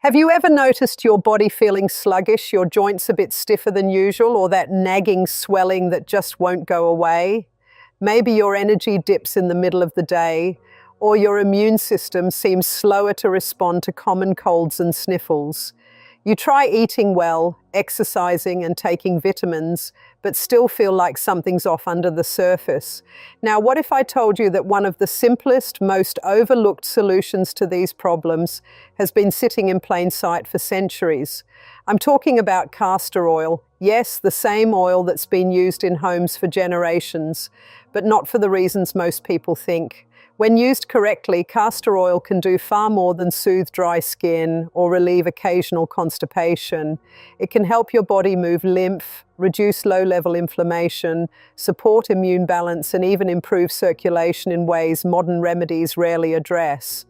Have you ever noticed your body feeling sluggish, your joints a bit stiffer than usual, or that nagging swelling that just won't go away? Maybe your energy dips in the middle of the day, or your immune system seems slower to respond to common colds and sniffles. You try eating well, exercising and taking vitamins, but still feel like something's off under the surface. Now, what if I told you that one of the simplest, most overlooked solutions to these problems has been sitting in plain sight for centuries? I'm talking about castor oil. Yes, the same oil that's been used in homes for generations, but not for the reasons most people think. When used correctly, castor oil can do far more than soothe dry skin or relieve occasional constipation. It can help your body move lymph, reduce low-level inflammation, support immune balance, and even improve circulation in ways modern remedies rarely address.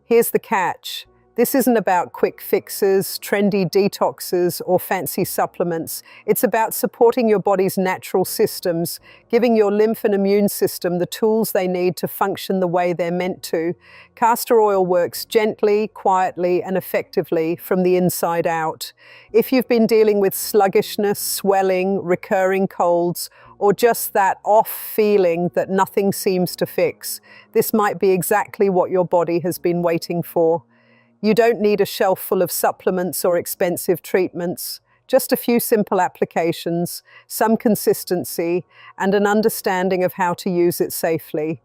Here's the catch. This isn't about quick fixes, trendy detoxes, or fancy supplements. It's about supporting your body's natural systems, giving your lymph and immune system the tools they need to function the way they're meant to. Castor oil works gently, quietly, and effectively from the inside out. If you've been dealing with sluggishness, swelling, recurring colds, or just that off feeling that nothing seems to fix, this might be exactly what your body has been waiting for. You don't need a shelf full of supplements or expensive treatments, just a few simple applications, some consistency, and an understanding of how to use it safely.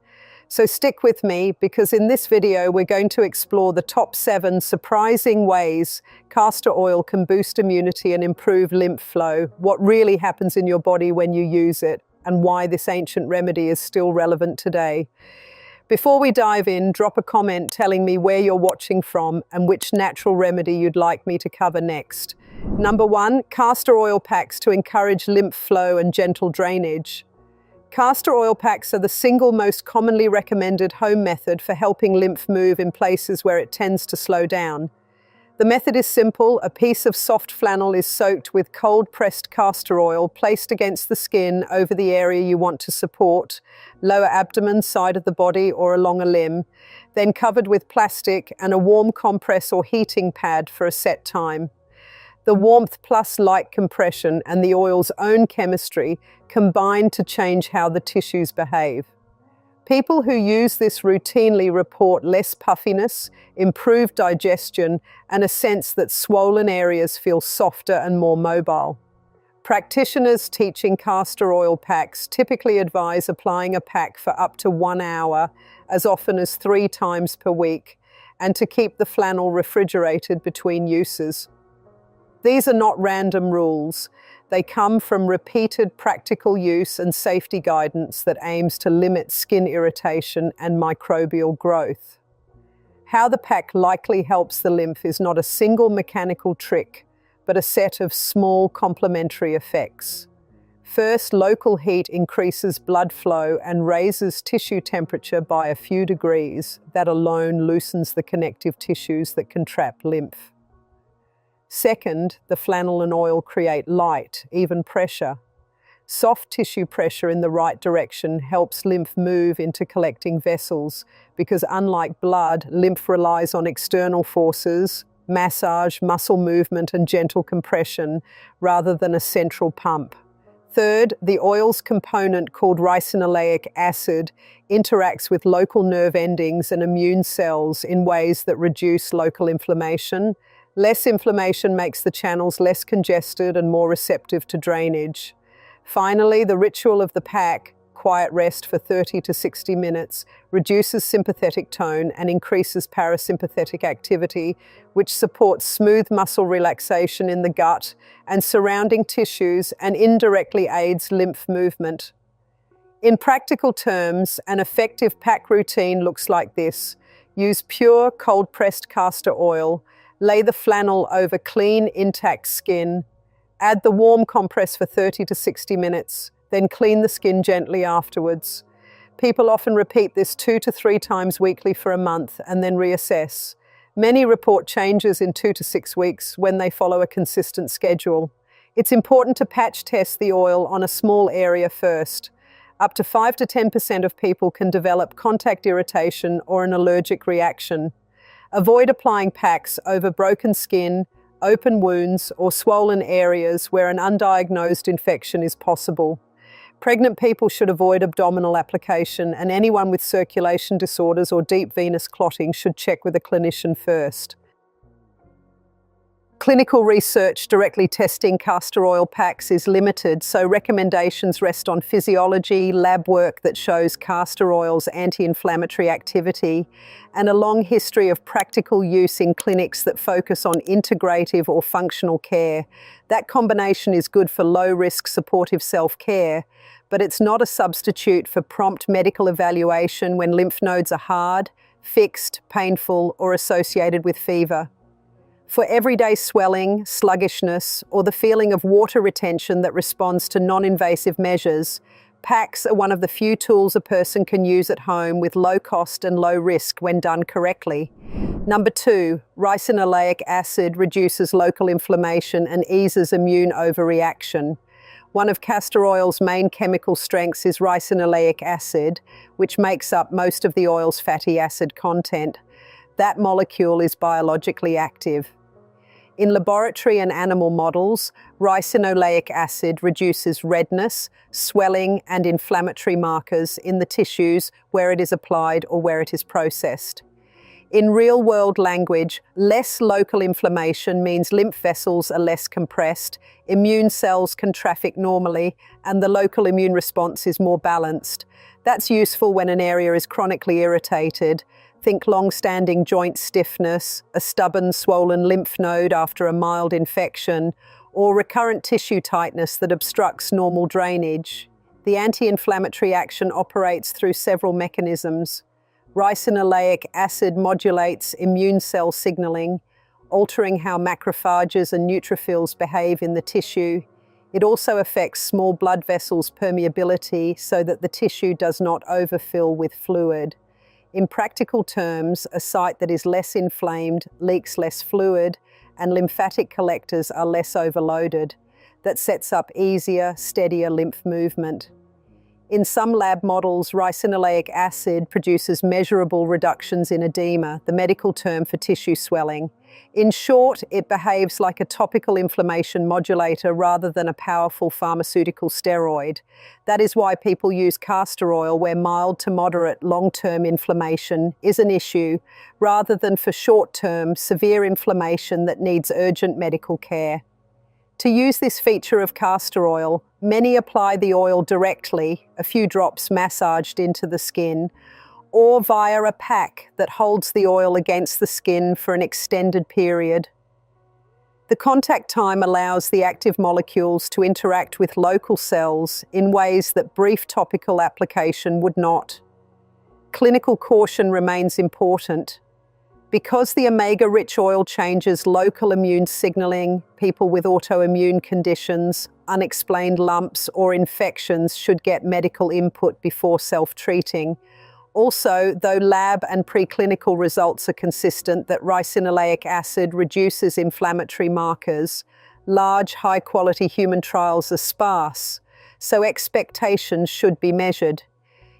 So stick with me, because in this video we're going to explore the top 7 surprising ways castor oil can boost immunity and improve lymph flow, what really happens in your body when you use it, and why this ancient remedy is still relevant today. Before we dive in, drop a comment telling me where you're watching from and which natural remedy you'd like me to cover next. Number 1, castor oil packs to encourage lymph flow and gentle drainage. Castor oil packs are the single most commonly recommended home method for helping lymph move in places where it tends to slow down. The method is simple. A piece of soft flannel is soaked with cold-pressed castor oil, placed against the skin over the area you want to support, lower abdomen, side of the body, or along a limb, then covered with plastic and a warm compress or heating pad for a set time. The warmth plus light compression and the oil's own chemistry combine to change how the tissues behave. People who use this routinely report less puffiness, improved digestion, and a sense that swollen areas feel softer and more mobile. Practitioners teaching castor oil packs typically advise applying a pack for up to 1 hour, as often as 3 times per week, and to keep the flannel refrigerated between uses. These are not random rules. They come from repeated practical use and safety guidance that aims to limit skin irritation and microbial growth. How the pack likely helps the lymph is not a single mechanical trick, but a set of small complementary effects. First, local heat increases blood flow and raises tissue temperature by a few degrees. That alone loosens the connective tissues that can trap lymph. Second, the flannel and oil create light, even pressure. Soft tissue pressure in the right direction helps lymph move into collecting vessels, because unlike blood, lymph relies on external forces, massage, muscle movement, and gentle compression, rather than a central pump. Third, the oil's component, called ricinoleic acid, interacts with local nerve endings and immune cells in ways that reduce local inflammation. Less inflammation makes the channels less congested and more receptive to drainage. Finally, the ritual of the pack, quiet rest for 30 to 60 minutes, reduces sympathetic tone and increases parasympathetic activity, which supports smooth muscle relaxation in the gut and surrounding tissues and indirectly aids lymph movement. In practical terms, an effective pack routine looks like this. Use pure cold-pressed castor oil. Lay the flannel over clean, intact skin. Add the warm compress for 30 to 60 minutes, then clean the skin gently afterwards. People often repeat this 2 to 3 times weekly for a month and then reassess. Many report changes in 2 to 6 weeks when they follow a consistent schedule. It's important to patch test the oil on a small area first. Up to 5 to 10% of people can develop contact irritation or an allergic reaction. Avoid applying packs over broken skin, open wounds, or swollen areas where an undiagnosed infection is possible. Pregnant people should avoid abdominal application, and anyone with circulation disorders or deep venous clotting should check with a clinician first. Clinical research directly testing castor oil packs is limited, so recommendations rest on physiology, lab work that shows castor oil's anti-inflammatory activity, and a long history of practical use in clinics that focus on integrative or functional care. That combination is good for low-risk supportive self-care, but it's not a substitute for prompt medical evaluation when lymph nodes are hard, fixed, painful, or associated with fever. For everyday swelling, sluggishness, or the feeling of water retention that responds to non-invasive measures, packs are one of the few tools a person can use at home with low cost and low risk when done correctly. Number 2, ricinoleic acid reduces local inflammation and eases immune overreaction. One of castor oil's main chemical strengths is ricinoleic acid, which makes up most of the oil's fatty acid content. That molecule is biologically active. In laboratory and animal models, ricinoleic acid reduces redness, swelling, and inflammatory markers in the tissues where it is applied or where it is processed. In real-world language, less local inflammation means lymph vessels are less compressed, immune cells can traffic normally, and the local immune response is more balanced. That's useful when an area is chronically irritated. Think long-standing joint stiffness, a stubborn, swollen lymph node after a mild infection, or recurrent tissue tightness that obstructs normal drainage. The anti-inflammatory action operates through several mechanisms. Ricinoleic acid modulates immune cell signaling, altering how macrophages and neutrophils behave in the tissue. It also affects small blood vessels' permeability so that the tissue does not overfill with fluid. In practical terms, a site that is less inflamed leaks less fluid, and lymphatic collectors are less overloaded. That sets up easier, steadier lymph movement. In some lab models, ricinoleic acid produces measurable reductions in edema, the medical term for tissue swelling. In short, it behaves like a topical inflammation modulator rather than a powerful pharmaceutical steroid. That is why people use castor oil where mild to moderate long-term inflammation is an issue, rather than for short-term, severe inflammation that needs urgent medical care. To use this feature of castor oil, many apply the oil directly, a few drops massaged into the skin, or via a pack that holds the oil against the skin for an extended period. The contact time allows the active molecules to interact with local cells in ways that brief topical application would not. Clinical caution remains important. Because the omega-rich oil changes local immune signaling, people with autoimmune conditions, unexplained lumps, or infections should get medical input before self-treating. Also, though lab and preclinical results are consistent that ricinoleic acid reduces inflammatory markers, large, high-quality human trials are sparse, so expectations should be measured.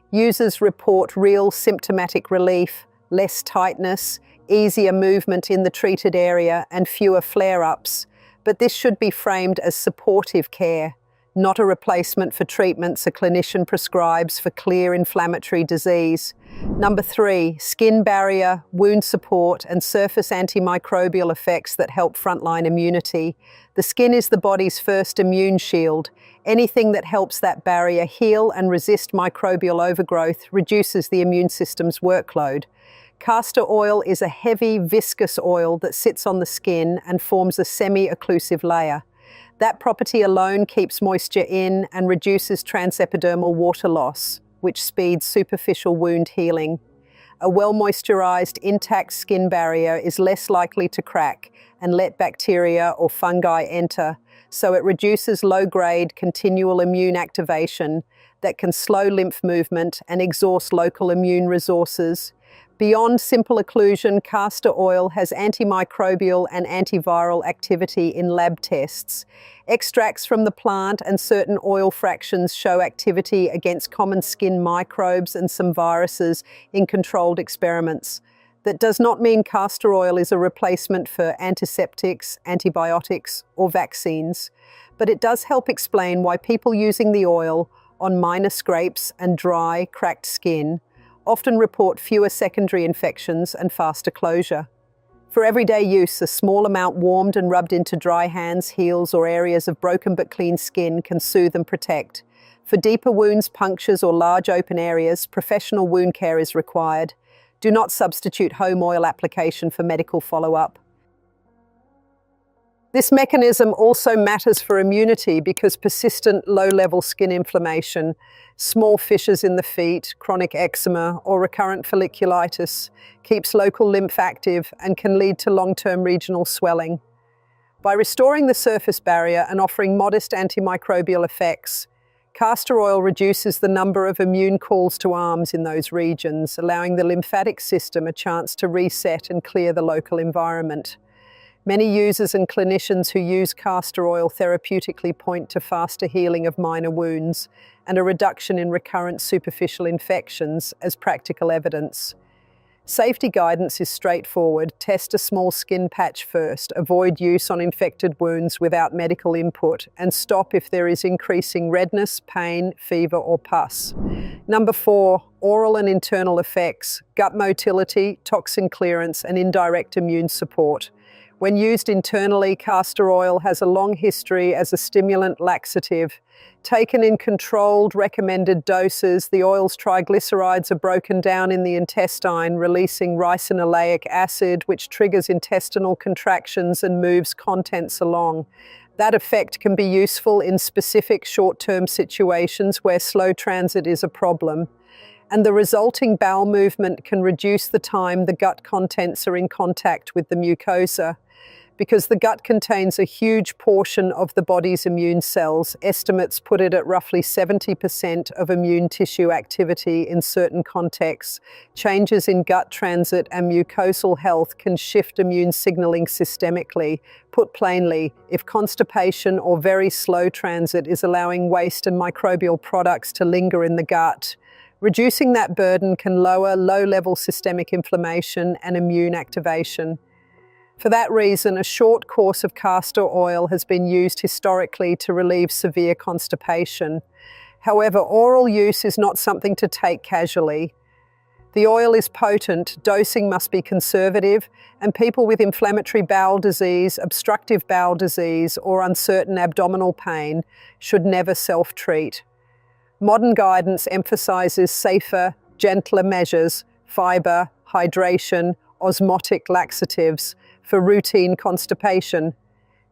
Users report real symptomatic relief, less tightness, easier movement in the treated area, and fewer flare-ups, but this should be framed as supportive care, not a replacement for treatments a clinician prescribes for clear inflammatory disease. Number 3, skin barrier, wound support, and surface antimicrobial effects that help frontline immunity. The skin is the body's first immune shield. Anything that helps that barrier heal and resist microbial overgrowth reduces the immune system's workload. Castor oil is a heavy, viscous oil that sits on the skin and forms a semi-occlusive layer. That property alone keeps moisture in and reduces transepidermal water loss, which speeds superficial wound healing. A well-moisturized, intact skin barrier is less likely to crack and let bacteria or fungi enter, so it reduces low-grade, continual immune activation that can slow lymph movement and exhaust local immune resources. Beyond simple occlusion, castor oil has antimicrobial and antiviral activity in lab tests. Extracts from the plant and certain oil fractions show activity against common skin microbes and some viruses in controlled experiments. That does not mean castor oil is a replacement for antiseptics, antibiotics, or vaccines, but it does help explain why people using the oil on minor scrapes and dry, cracked skin often report fewer secondary infections and faster closure. For everyday use, a small amount warmed and rubbed into dry hands, heels, or areas of broken but clean skin can soothe and protect. For deeper wounds, punctures, or large open areas, professional wound care is required. Do not substitute home oil application for medical follow-up. This mechanism also matters for immunity because persistent low-level skin inflammation, small fissures in the feet, chronic eczema, or recurrent folliculitis keeps local lymph active and can lead to long-term regional swelling. By restoring the surface barrier and offering modest antimicrobial effects, castor oil reduces the number of immune calls to arms in those regions, allowing the lymphatic system a chance to reset and clear the local environment. Many users and clinicians who use castor oil therapeutically point to faster healing of minor wounds and a reduction in recurrent superficial infections as practical evidence. Safety guidance is straightforward. Test a small skin patch first, avoid use on infected wounds without medical input, and stop if there is increasing redness, pain, fever, or pus. Number 4, oral and internal effects, gut motility, toxin clearance, and indirect immune support. When used internally, castor oil has a long history as a stimulant laxative. Taken in controlled, recommended doses, the oil's triglycerides are broken down in the intestine, releasing ricinoleic acid, which triggers intestinal contractions and moves contents along. That effect can be useful in specific short-term situations where slow transit is a problem. And the resulting bowel movement can reduce the time the gut contents are in contact with the mucosa. Because the gut contains a huge portion of the body's immune cells, estimates put it at roughly 70% of immune tissue activity in certain contexts. Changes in gut transit and mucosal health can shift immune signaling systemically. Put plainly, if constipation or very slow transit is allowing waste and microbial products to linger in the gut, reducing that burden can lower low-level systemic inflammation and immune activation. For that reason, a short course of castor oil has been used historically to relieve severe constipation. However, oral use is not something to take casually. The oil is potent, dosing must be conservative, and people with inflammatory bowel disease, obstructive bowel disease, or uncertain abdominal pain should never self-treat. Modern guidance emphasizes safer, gentler measures, fiber, hydration, osmotic laxatives, for routine constipation.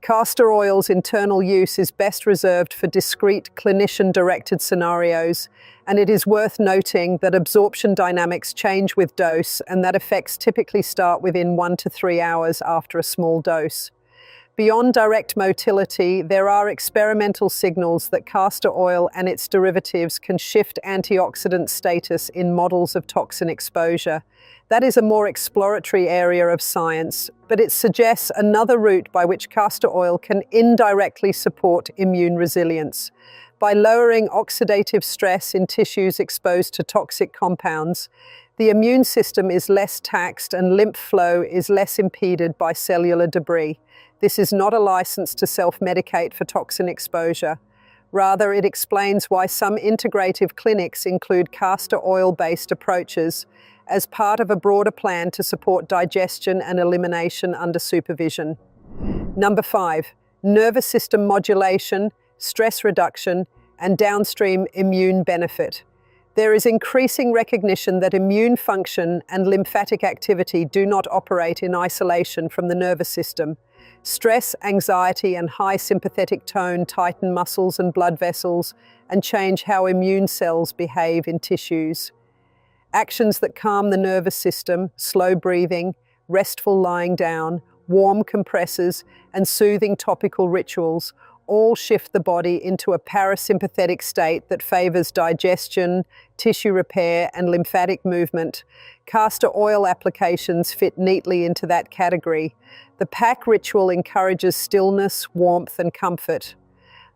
Castor oil's internal use is best reserved for discrete clinician-directed scenarios, and it is worth noting that absorption dynamics change with dose and that effects typically start within 1 to 3 hours after a small dose. Beyond direct motility, there are experimental signals that castor oil and its derivatives can shift antioxidant status in models of toxin exposure. That is a more exploratory area of science, but it suggests another route by which castor oil can indirectly support immune resilience. By lowering oxidative stress in tissues exposed to toxic compounds, the immune system is less taxed and lymph flow is less impeded by cellular debris. This is not a license to self-medicate for toxin exposure. Rather, it explains why some integrative clinics include castor oil-based approaches as part of a broader plan to support digestion and elimination under supervision. Number 5, nervous system modulation, stress reduction, and downstream immune benefit. There is increasing recognition that immune function and lymphatic activity do not operate in isolation from the nervous system. Stress, anxiety, and high sympathetic tone tighten muscles and blood vessels and change how immune cells behave in tissues. Actions that calm the nervous system, slow breathing, restful lying down, warm compresses, and soothing topical rituals all shift the body into a parasympathetic state that favors digestion, tissue repair, and lymphatic movement. Castor oil applications fit neatly into that category. The pack ritual encourages stillness, warmth, and comfort.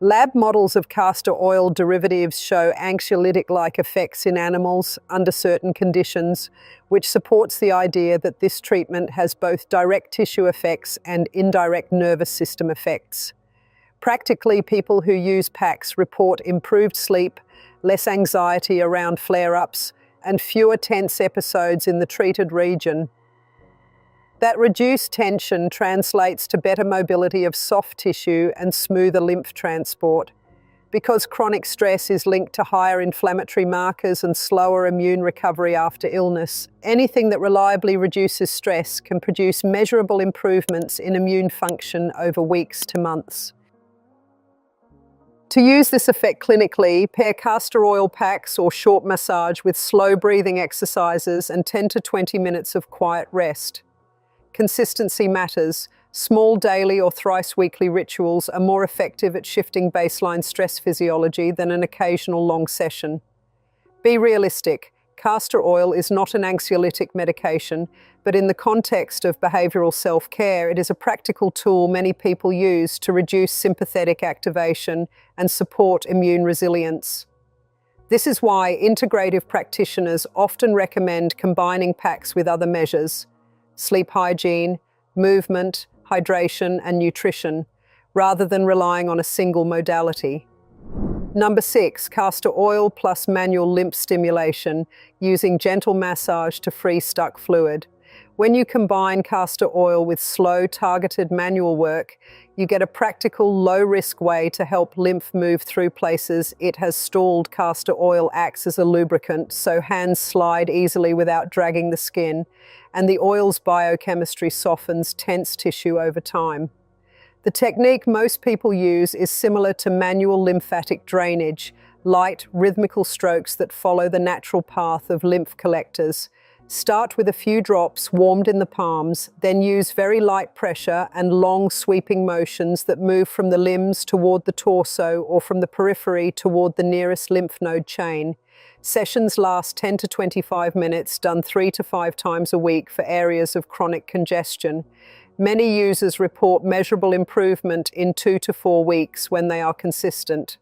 Lab models of castor oil derivatives show anxiolytic-like effects in animals under certain conditions, which supports the idea that this treatment has both direct tissue effects and indirect nervous system effects. Practically, people who use packs report improved sleep, less anxiety around flare-ups, and fewer tense episodes in the treated region. That reduced tension translates to better mobility of soft tissue and smoother lymph transport. Because chronic stress is linked to higher inflammatory markers and slower immune recovery after illness, anything that reliably reduces stress can produce measurable improvements in immune function over weeks to months. To use this effect clinically, pair castor oil packs or short massage with slow breathing exercises and 10 to 20 minutes of quiet rest. Consistency matters. Small daily or thrice weekly rituals are more effective at shifting baseline stress physiology than an occasional long session. Be realistic. Castor oil is not an anxiolytic medication, but in the context of behavioral self-care, it is a practical tool many people use to reduce sympathetic activation and support immune resilience. This is why integrative practitioners often recommend combining packs with other measures: sleep hygiene, movement, hydration, and nutrition, rather than relying on a single modality. Number 6, castor oil plus manual lymph stimulation, using gentle massage to free stuck fluid. When you combine castor oil with slow, targeted manual work, you get a practical, low-risk way to help lymph move through places it has stalled. Castor oil acts as a lubricant, so hands slide easily without dragging the skin, and the oil's biochemistry softens tense tissue over time. The technique most people use is similar to manual lymphatic drainage, light, rhythmical strokes that follow the natural path of lymph collectors. Start with a few drops warmed in the palms, then use very light pressure and long sweeping motions that move from the limbs toward the torso or from the periphery toward the nearest lymph node chain. Sessions last 10 to 25 minutes, done 3 to 5 times a week for areas of chronic congestion. Many users report measurable improvement in 2 to 4 weeks when they are consistent.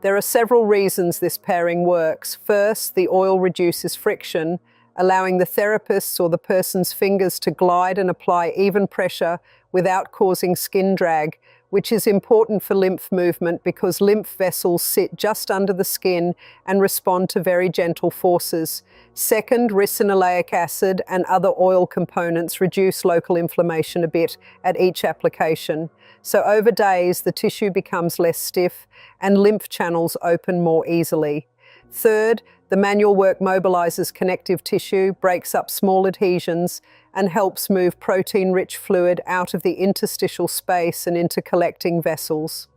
There are several reasons this pairing works. First, the oil reduces friction, allowing the therapist's or the person's fingers to glide and apply even pressure without causing skin drag, which is important for lymph movement because lymph vessels sit just under the skin and respond to very gentle forces. Second, ricinoleic acid and other oil components reduce local inflammation a bit at each application. So over days, the tissue becomes less stiff and lymph channels open more easily. Third, the manual work mobilizes connective tissue, breaks up small adhesions, and helps move protein-rich fluid out of the interstitial space and into collecting vessels.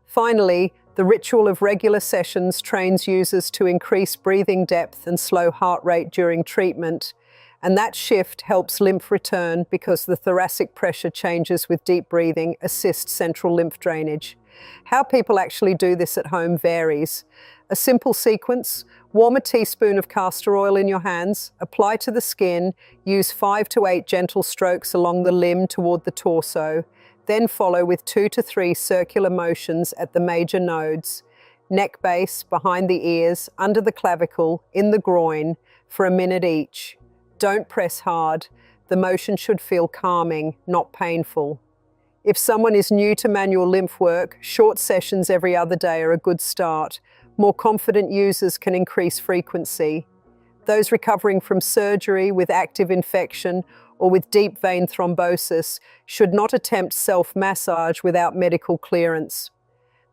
Finally, the ritual of regular sessions trains users to increase breathing depth and slow heart rate during treatment, and that shift helps lymph return because the thoracic pressure changes with deep breathing, assists central lymph drainage. How people actually do this at home varies. A simple sequence: warm a teaspoon of castor oil in your hands, apply to the skin, use 5 to 8 gentle strokes along the limb toward the torso, then follow with 2 to 3 circular motions at the major nodes, neck base, behind the ears, under the clavicle, in the groin, for a minute each. Don't press hard. The motion should feel calming, not painful. If someone is new to manual lymph work, short sessions every other day are a good start. More confident users can increase frequency. Those recovering from surgery with active infection or with deep vein thrombosis should not attempt self-massage without medical clearance.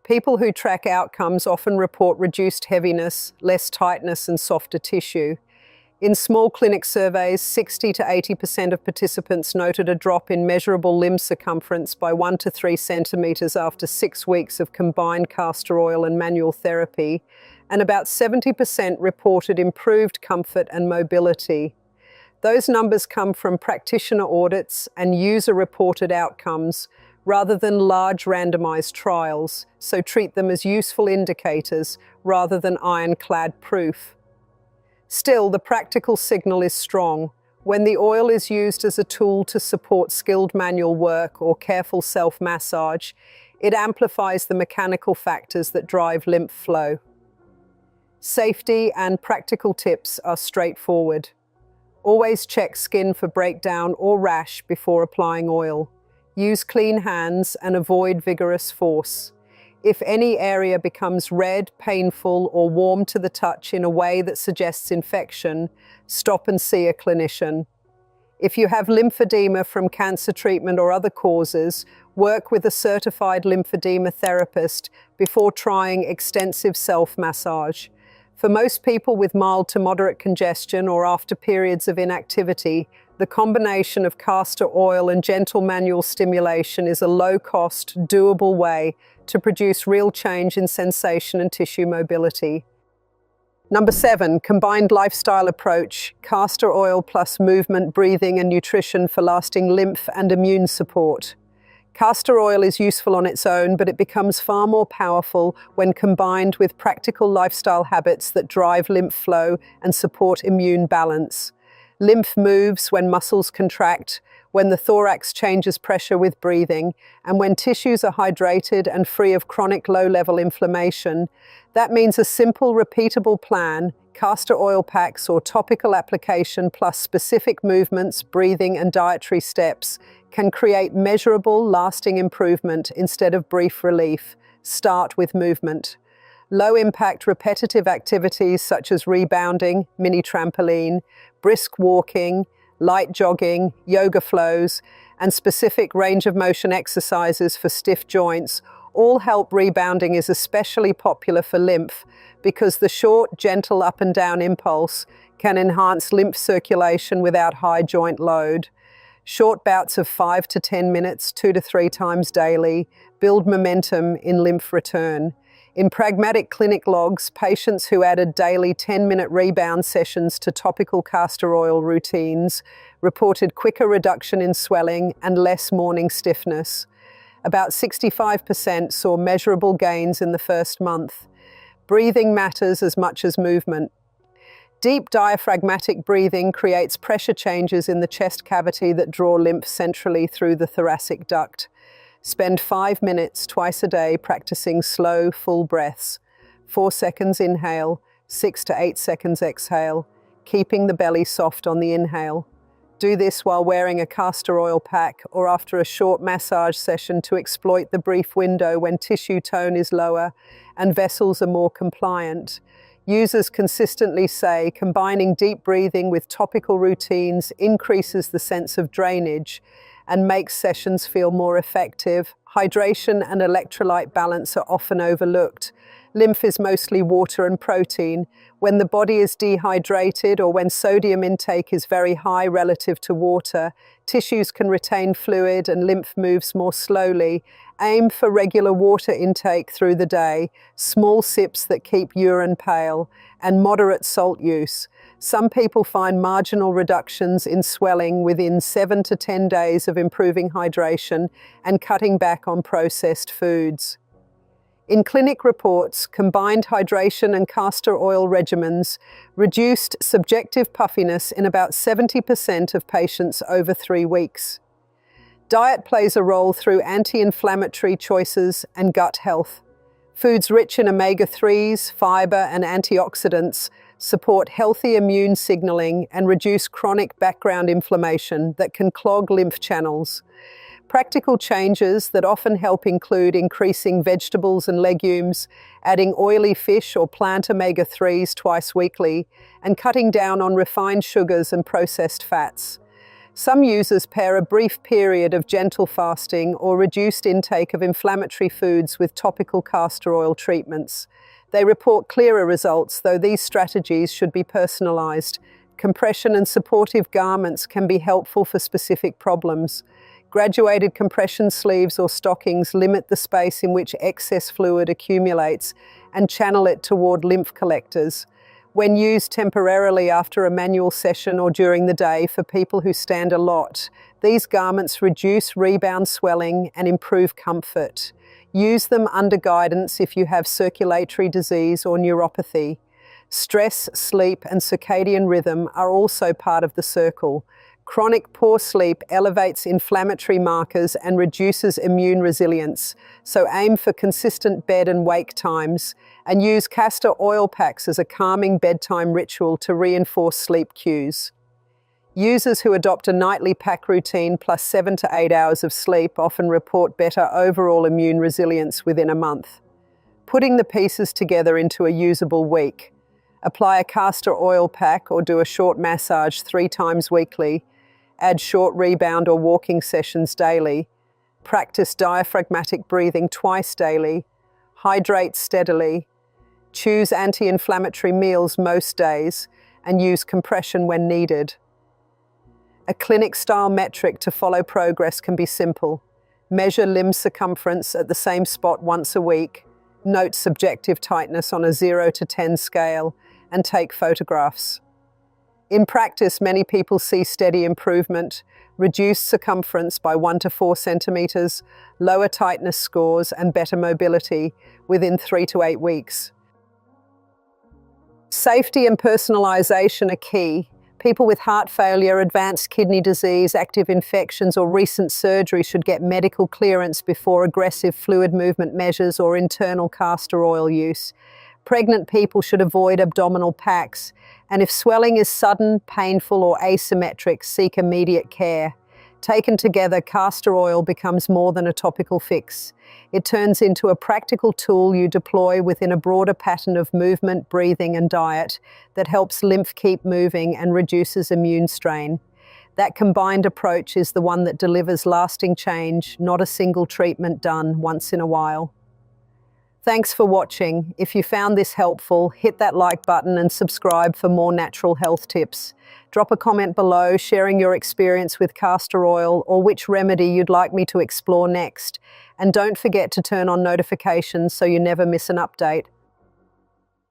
People who track outcomes often report reduced heaviness, less tightness, and softer tissue. In small clinic surveys, 60 to 80% of participants noted a drop in measurable limb circumference by 1 to 3 centimeters after 6 weeks of combined castor oil and manual therapy, and about 70% reported improved comfort and mobility. Those numbers come from practitioner audits and user-reported outcomes rather than large randomized trials, so treat them as useful indicators rather than ironclad proof. Still, the practical signal is strong. When the oil is used as a tool to support skilled manual work or careful self-massage, It amplifies the mechanical factors that drive lymph flow. Safety and practical tips are straightforward. Always check skin for breakdown or rash before applying oil. Use clean hands and avoid vigorous force. If any area becomes red, painful, or warm to the touch in a way that suggests infection, stop and see a clinician. If you have lymphedema from cancer treatment or other causes, work with a certified lymphedema therapist before trying extensive self-massage. For most people with mild to moderate congestion or after periods of inactivity, the combination of castor oil and gentle manual stimulation is a low-cost, doable way to produce real change in sensation and tissue mobility. Number 7, combined lifestyle approach, castor oil plus movement, breathing, and nutrition for lasting lymph and immune support. Castor oil is useful on its own, but it becomes far more powerful when combined with practical lifestyle habits that drive lymph flow and support immune balance. Lymph moves when muscles contract, when the thorax changes pressure with breathing, and when tissues are hydrated and free of chronic low-level inflammation. That means a simple, repeatable plan, castor oil packs or topical application plus specific movements, breathing, and dietary steps can create measurable, lasting improvement instead of brief relief. Start with movement. Low-impact repetitive activities such as rebounding, mini trampoline, brisk walking, light jogging, yoga flows, and specific range of motion exercises for stiff joints all help. Rebounding is especially popular for lymph because the short, gentle up and down impulse can enhance lymph circulation without high joint load. Short bouts of 5 to 10 minutes, 2 to 3 times daily, build momentum in lymph return. In pragmatic clinic logs, patients who added daily 10-minute rebound sessions to topical castor oil routines reported quicker reduction in swelling and less morning stiffness. About 65% saw measurable gains in the first month. Breathing matters as much as movement. Deep diaphragmatic breathing creates pressure changes in the chest cavity that draw lymph centrally through the thoracic duct. Spend 5 minutes twice a day practicing slow, full breaths. 4 seconds inhale, 6 to 8 seconds exhale, keeping the belly soft on the inhale. Do this while wearing a castor oil pack or after a short massage session to exploit the brief window when tissue tone is lower and vessels are more compliant. Users consistently say combining deep breathing with topical routines increases the sense of drainage and makes sessions feel more effective. Hydration and electrolyte balance are often overlooked. Lymph is mostly water and protein. When the body is dehydrated or when sodium intake is very high relative to water, tissues can retain fluid and lymph moves more slowly. Aim for regular water intake through the day, small sips that keep urine pale, and moderate salt use. Some people find marginal reductions in swelling within 7 to 10 days of improving hydration and cutting back on processed foods. In clinic reports, combined hydration and castor oil regimens reduced subjective puffiness in about 70% of patients over 3 weeks. Diet plays a role through anti-inflammatory choices and gut health. Foods rich in omega-3s, fiber, and antioxidants support healthy immune signaling and reduce chronic background inflammation that can clog lymph channels. Practical changes that often help include increasing vegetables and legumes, adding oily fish or plant omega-3s twice weekly, and cutting down on refined sugars and processed fats. Some users pair a brief period of gentle fasting or reduced intake of inflammatory foods with topical castor oil treatments. They report clearer results, though these strategies should be personalized. Compression and supportive garments can be helpful for specific problems. Graduated compression sleeves or stockings limit the space in which excess fluid accumulates and channel it toward lymph collectors. When used temporarily after a manual session or during the day for people who stand a lot, these garments reduce rebound swelling and improve comfort. Use them under guidance if you have circulatory disease or neuropathy. Stress, sleep, and circadian rhythm are also part of the circle. Chronic poor sleep elevates inflammatory markers and reduces immune resilience, so aim for consistent bed and wake times, and use castor oil packs as a calming bedtime ritual to reinforce sleep cues. Users who adopt a nightly pack routine plus 7 to 8 hours of sleep often report better overall immune resilience within a month. Putting the pieces together into a usable week. Apply a castor oil pack or do a short massage 3 times weekly. Add short rebound or walking sessions daily. Practice diaphragmatic breathing twice daily. Hydrate steadily. Choose anti-inflammatory meals most days and use compression when needed. A clinic-style metric to follow progress can be simple. Measure limb circumference at the same spot once a week. Note subjective tightness on a 0 to 10 scale and take photographs. In practice, many people see steady improvement, reduced circumference by 1 to 4 centimeters, lower tightness scores, and better mobility within 3 to 8 weeks. Safety and personalization are key. People with heart failure, advanced kidney disease, active infections, or recent surgery should get medical clearance before aggressive fluid movement measures or internal castor oil use. Pregnant people should avoid abdominal packs, and if swelling is sudden, painful, or asymmetric, seek immediate care. Taken together, castor oil becomes more than a topical fix. It turns into a practical tool you deploy within a broader pattern of movement, breathing, and diet that helps lymph keep moving and reduces immune strain. That combined approach is the one that delivers lasting change, not a single treatment done once in a while. Thanks for watching. If you found this helpful, hit that like button and subscribe for more natural health tips. Drop a comment below sharing your experience with castor oil or which remedy you'd like me to explore next. And don't forget to turn on notifications so you never miss an update.